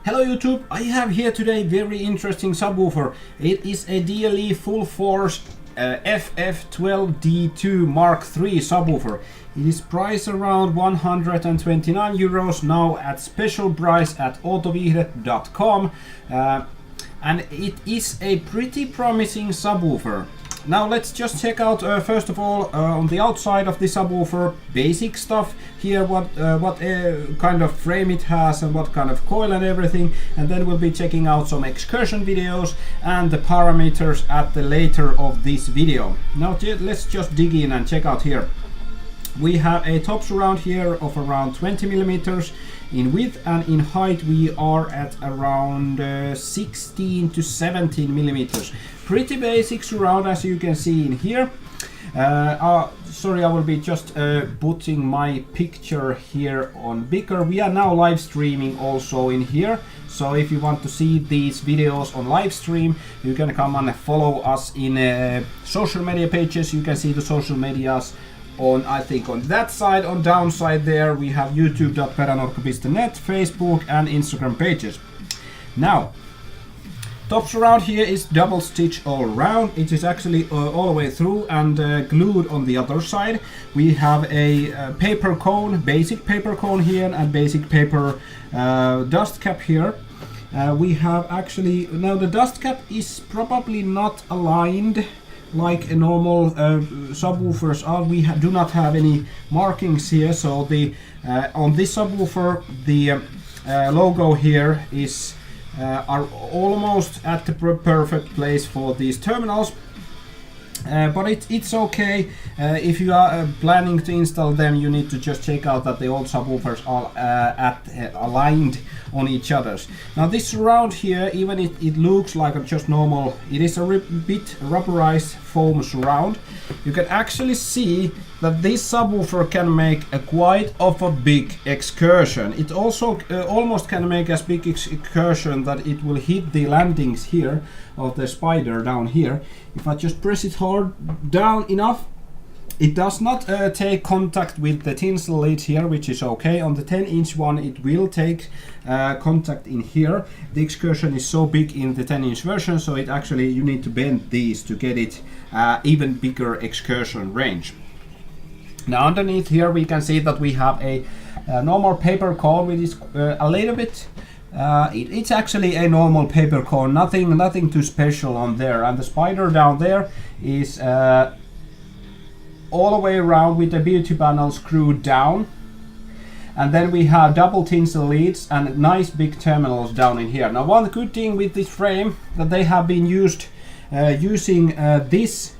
Hello YouTube, I have here today very interesting subwoofer. It is a DLE full force FF12D2-MK3 subwoofer. It is priced around 129 euros now at special price at autoviihde.com, and it is a pretty promising subwoofer. Now let's just check out first of all on the outside of the subwoofer, basic stuff here, what kind of frame it has and what kind of coil and everything, and then we'll be checking out some excursion videos and the parameters at the later of this video. Now let's just dig in and check out here. We have a top surround here of around 20 millimeters in width, and in height we are at around 16 to 17 millimeters. Pretty basic surround as you can see in here. Sorry, I will be just putting my picture here on bigger. We are now live streaming also in here, so if you want to see these videos on live stream, you can come and follow us in social media pages. You can see the social medias on, I think, on that side. On downside there we have youtube.peränurkka.net, Facebook and Instagram pages. Now, top surround here is double stitch all around. It is actually all the way through and glued on the other side. We have a paper cone, basic paper cone here, and basic paper dust cap here. We have actually, now the dust cap is probably not aligned like a normal subwoofers are. We do not have any markings here, so the on this subwoofer the logo here is are almost at the perfect place for these terminals, but it's okay. If you are planning to install them, you need to just check out that the old subwoofers are aligned on each other's. Now this surround here, even it looks like just normal, it is a bit rubberized foam surround. You can actually see that this subwoofer can make a quite of a big excursion. It also almost can make as big excursion that it will hit the landings here of the spider down here. If I just press it hard down enough, it does not take contact with the tinsel lid here, which is okay. On the 10-inch one it will take contact in here. The excursion is so big in the 10-inch version, so it actually, you need to bend these to get it even bigger excursion range. Now underneath here we can see that we have a normal paper cone, which is a little bit it's actually a normal paper cone, nothing too special on there, and the spider down there is all the way around with the beauty panel screwed down, and then we have double tinsel leads and nice big terminals down in here. Now one good thing with this frame that they have been using this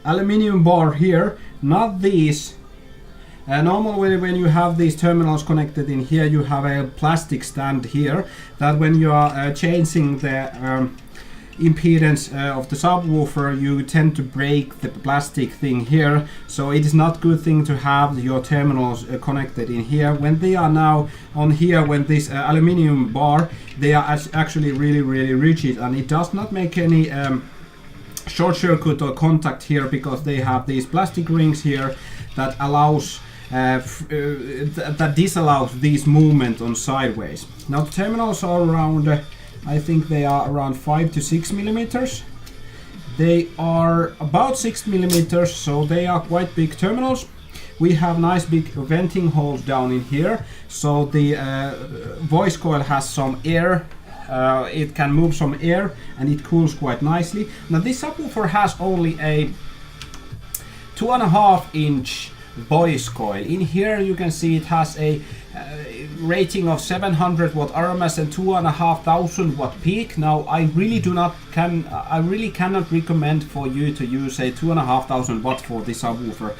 aluminium bar here, not these. Normally when you have these terminals connected in here, you have a plastic stand here that when you are changing the impedance of the subwoofer, you tend to break the plastic thing here, so it is not good thing to have your terminals connected in here. When they are now on here, when this aluminium bar, they are actually really rigid, and it does not make any short circuit or contact here, because they have these plastic rings here that allows that disallows these movement on sideways. Now the terminals are around I think they are around 5 to 6 millimeters. They are about 6 millimeters, so they are quite big terminals. We have nice big venting holes down in here, so the voice coil has some air. It can move some air and it cools quite nicely. Now this subwoofer has only a 2.5-inch voice coil. In here you can see it has a rating of 700 watt RMS and 2,500 watt peak. Now I really cannot recommend for you to use a 2,500 watt for this subwoofer.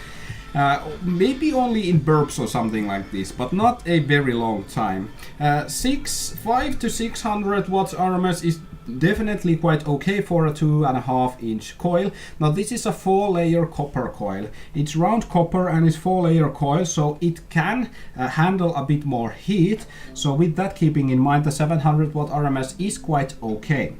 Maybe only in burps or something like this, but not a very long time. 5 to 600 watts RMS is definitely quite okay for a 2.5-inch coil. Now this is a 4-layer copper coil. It's round copper and it's 4-layer coil, so it can handle a bit more heat. So with that keeping in mind, the 700 watt RMS is quite okay.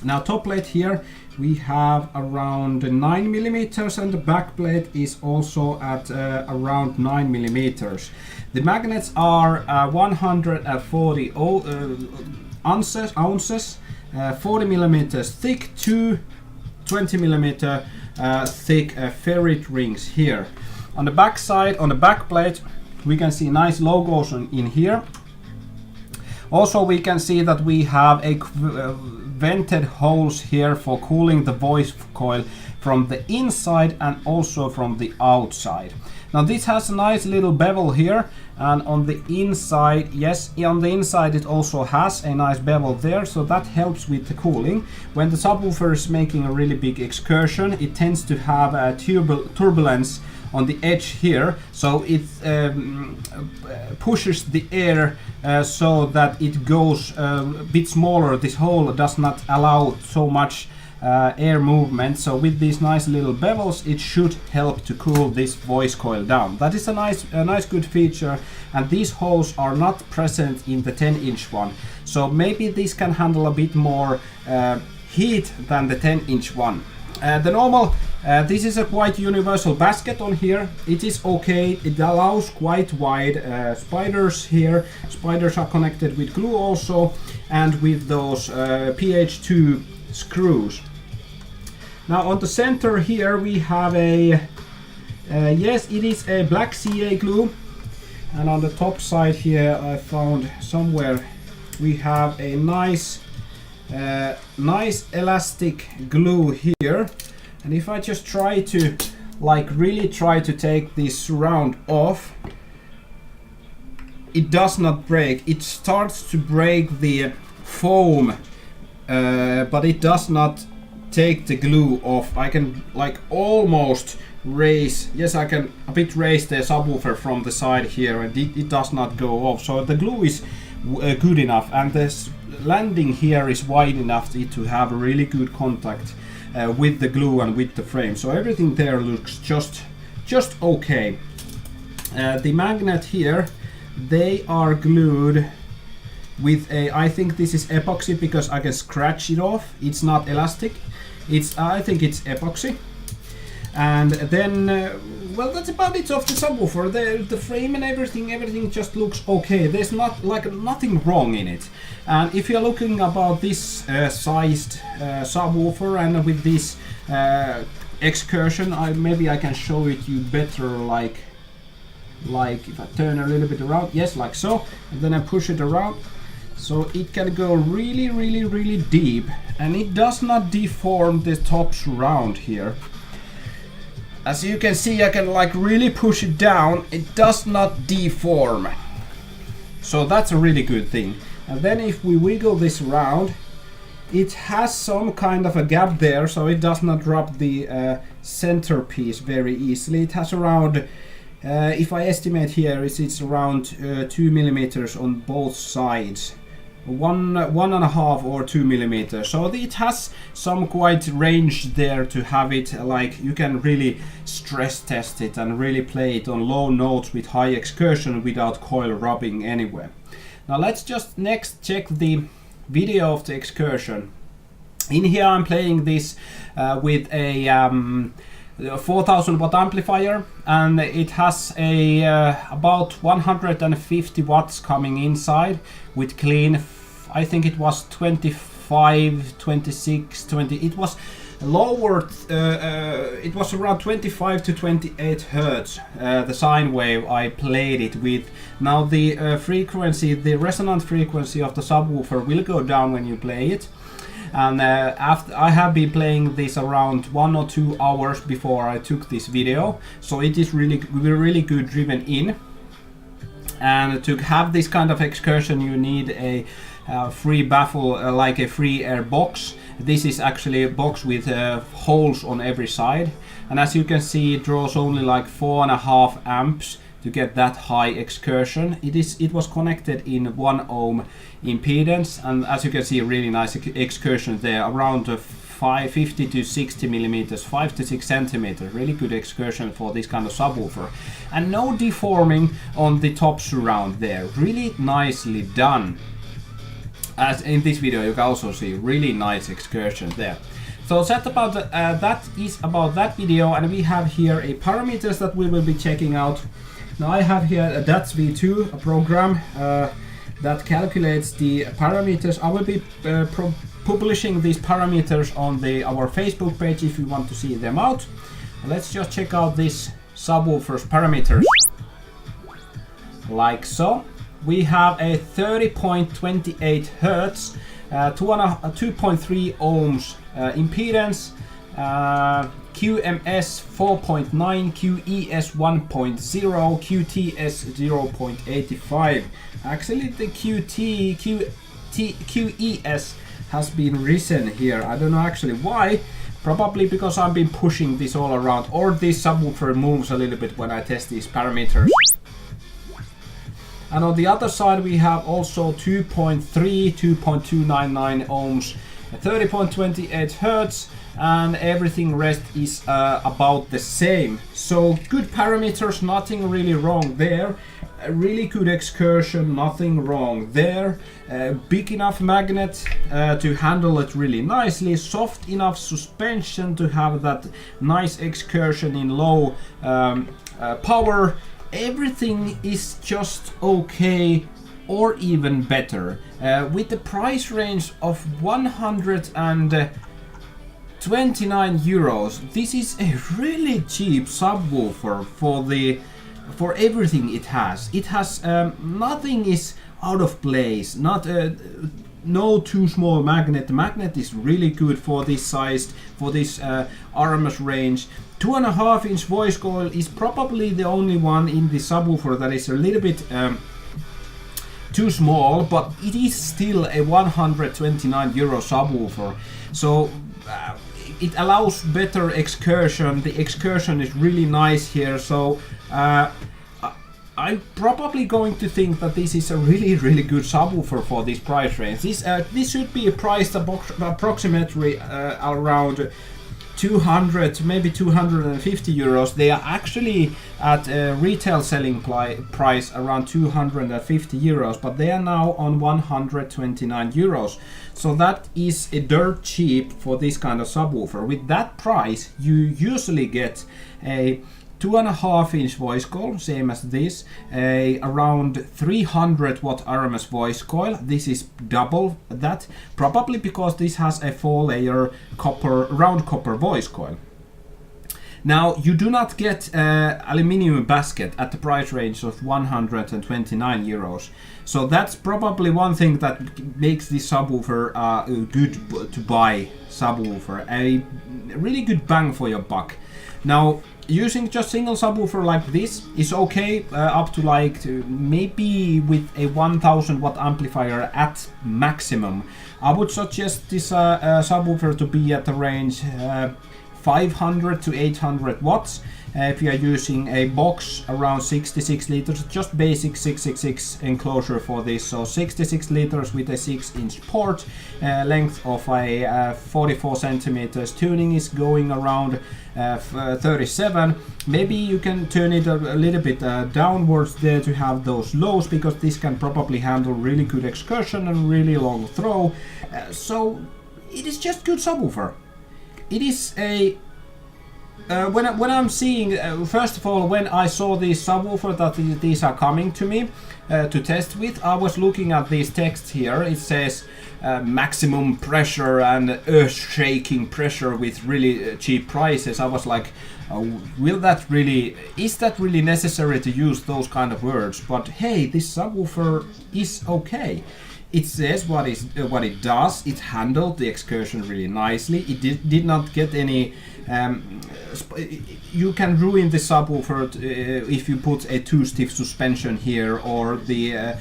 Now top plate here we have around 9 millimeters, and the back plate is also at around 9 millimeters. The magnets are 140 ounces, 40 millimeters thick, 2 20 millimeter thick ferrite rings here. On the back side, on the back plate, we can see nice logos in here. Also we can see that we have a vented holes here for cooling the voice coil from the inside and also from the outside. Now this has a nice little bevel here, and on the inside, yes, on the inside it also has a nice bevel there, so that helps with the cooling. When the subwoofer is making a really big excursion, it tends to have a turbulence on the edge here, so it pushes the air so that it goes a bit smaller. This hole does not allow so much air movement, so with these nice little bevels it should help to cool this voice coil down. That is a nice good feature, and these holes are not present in the 10-inch one, so maybe this can handle a bit more heat than the 10-inch one. The normal, this is a quite universal basket on here. It is okay, it allows quite wide spiders here. Spiders are connected with glue also, and with those PH2 screws. Now on the center here we have a, yes, it is a black CA glue, and on the top side here I found somewhere we have a nice elastic glue here. And if I just try to really try to take this surround off, it does not break. It starts to break the foam, but it does not take the glue off. I can almost raise, yes, I can a bit raise the subwoofer from the side here, and it does not go off. So the glue is good enough, and this landing here is wide enough to have a really good contact with the glue and with the frame. So everything there looks just okay. The magnet here, they are glued with a, I think this is epoxy because I can scratch it off. It's not elastic. I think it's epoxy. And then, well, that's about it of the subwoofer. The frame and everything just looks okay. There's nothing wrong in it. And if you're looking about this sized subwoofer and with this excursion, maybe I can show it you better, like if I turn a little bit around, yes, like so, and then I push it around. So it can go really deep, and it does not deform the top surround here. As you can see, I can really push it down. It does not deform. So that's a really good thing. And then if we wiggle this around, it has some kind of a gap there, so it does not drop the centerpiece very easily. It has around, if I estimate here, it's around 2 millimeters on both sides. 1.5 or 2 millimeters. So it has some quite range there to have it, you can really stress test it and really play it on low notes with high excursion without coil rubbing anywhere. Now let's just next check the video of the excursion. In here I'm playing this with a 4000 watt amplifier, and it has a about 150 watts coming inside with clean, I think it was 25, 26, 20, it was lowered, it was around 25 to 28 hertz, the sine wave I played it with. Now the frequency, the resonant frequency of the subwoofer will go down when you play it. And after I have been playing this around 1 or 2 hours before I took this video, so it is really good driven in. And to have this kind of excursion, you need a free baffle, like a free air box. This is actually a box with holes on every side, and as you can see, it draws only 4.5 amps to get that high excursion. It was connected in 1 ohm impedance, and as you can see, a really nice excursion there, around 50 to 60 millimeters, 5 to 6 centimeters. Really good excursion for this kind of subwoofer, and no deforming on the top surround there. Really nicely done. as in this video you can also see really nice excursion there. So that is about that video, and we have here a parameters that we will be checking out. Now I have here a DATS-V2, a program that calculates the parameters. I will be publishing these parameters on our Facebook page if you want to see them out. Let's just check out this subwoofer's parameters. Like so. We have a 30.28 Hz, 2.3 ohms impedance, QMS 4.9, QES 1.0, QTS 0.85. Actually the QES has been risen here. I don't know actually why. Probably because I've been pushing this all around, or this subwoofer moves a little bit when I test these parameters. And on the other side we have also 2.3, 2.299 ohms, 30.28 Hz, and everything rest is about the same. So good parameters, nothing really wrong there. A really good excursion, nothing wrong there. Big enough magnet to handle it really nicely. Soft enough suspension to have that nice excursion in low power. Everything is just okay or even better. With the price range of 129 euros, this is a really cheap subwoofer for everything it has. It has nothing is out of place, no too small magnet. The magnet is really good for this size, for this RMS range. 2.5-inch voice coil is probably the only one in the subwoofer that is a little bit too small, but it is still a 129 euro subwoofer. So it allows better excursion. The excursion is really nice here. So I'm probably going to think that this is a really good subwoofer for this price range. This should be priced approximately around 200, maybe 250 euros. They are actually at a retail selling price around 250 euros, but they are now on 129 euros. So that is a dirt cheap for this kind of subwoofer. With that price, you usually get a 2.5-inch voice coil, same as this, around 300 watt RMS voice coil. This is double that, probably because this has a 4-layer round copper voice coil. Now you do not get aluminium basket at the price range of 129 euros. So that's probably one thing that makes this subwoofer good to buy subwoofer. A really good bang for your buck. Now using just single subwoofer like this is okay up to like maybe with a 1000 watt amplifier at maximum. I would suggest this subwoofer to be at the range 500 to 800 watts. If you are using a box around 66 liters, just basic 666 enclosure for this. So 66 liters with a 6-inch port, length of a 44 centimeters. Tuning is going around 37. Maybe you can turn it a little bit downwards there to have those lows, because this can probably handle really good excursion and really long throw. So it is just good subwoofer. It is a when I'm seeing, first of all, when I saw these subwoofer that these are coming to me to test with, I was looking at these texts here. It says maximum pressure and earth-shaking pressure with really cheap prices. I was like, is that really necessary to use those kind of words? But hey, this subwoofer is okay. It says what it does. It handled the excursion really nicely. It did not get any. You can ruin the subwoofer if you put a too stiff suspension here, or the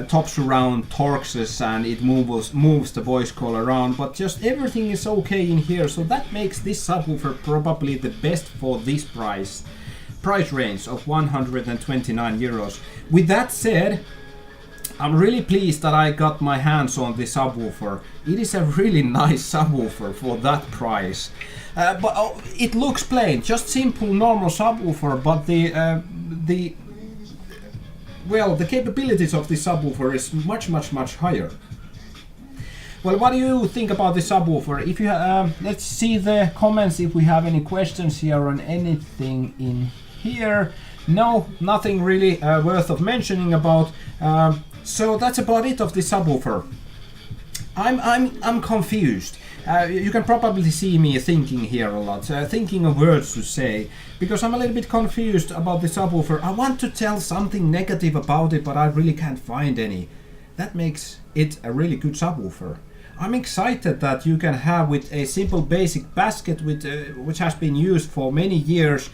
top surround torques and it moves the voice coil around. But just everything is okay in here, so that makes this subwoofer probably the best for this price range of 129 euros. With that said, I'm really pleased that I got my hands on this subwoofer. It is a really nice subwoofer for that price. But it looks plain, just simple normal subwoofer, but the capabilities of this subwoofer is much higher. Well, what do you think about the subwoofer? If you let's see the comments if we have any questions here on anything in here. No, nothing really worth of mentioning about. So that's about it of the subwoofer. I'm confused. You can probably see me thinking here a lot, thinking of words to say, because I'm a little bit confused about the subwoofer. I want to tell something negative about it, but I really can't find any. That makes it a really good subwoofer. I'm excited that you can have with a simple basic basket with, which has been used for many years,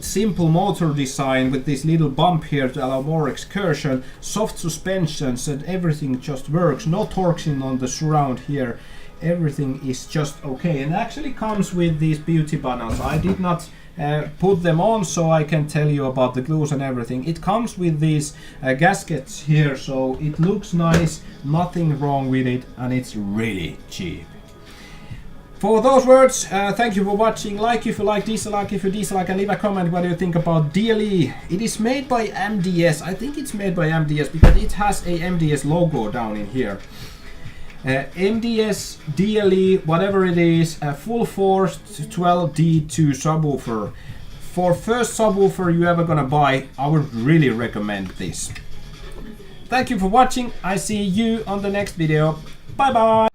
simple motor design with this little bump here to allow more excursion, soft suspensions, and everything just works. No torquing on the surround here. Everything is just okay, and actually comes with these beauty bundles. I did not put them on, so I can tell you about the glues and everything. It comes with these gaskets here, so it looks nice, nothing wrong with it, and it's really cheap. For those words, thank you for watching. Like if you like, dislike if you dislike, and leave a comment what you think about DLE. It is made by MDS. I think it's made by MDS because it has a MDS logo down in here. MDS DLE, whatever it is, a full force 12D2 subwoofer. For first subwoofer you ever gonna buy, I would really recommend this. Thank you for watching. I see you on the next video. Bye bye.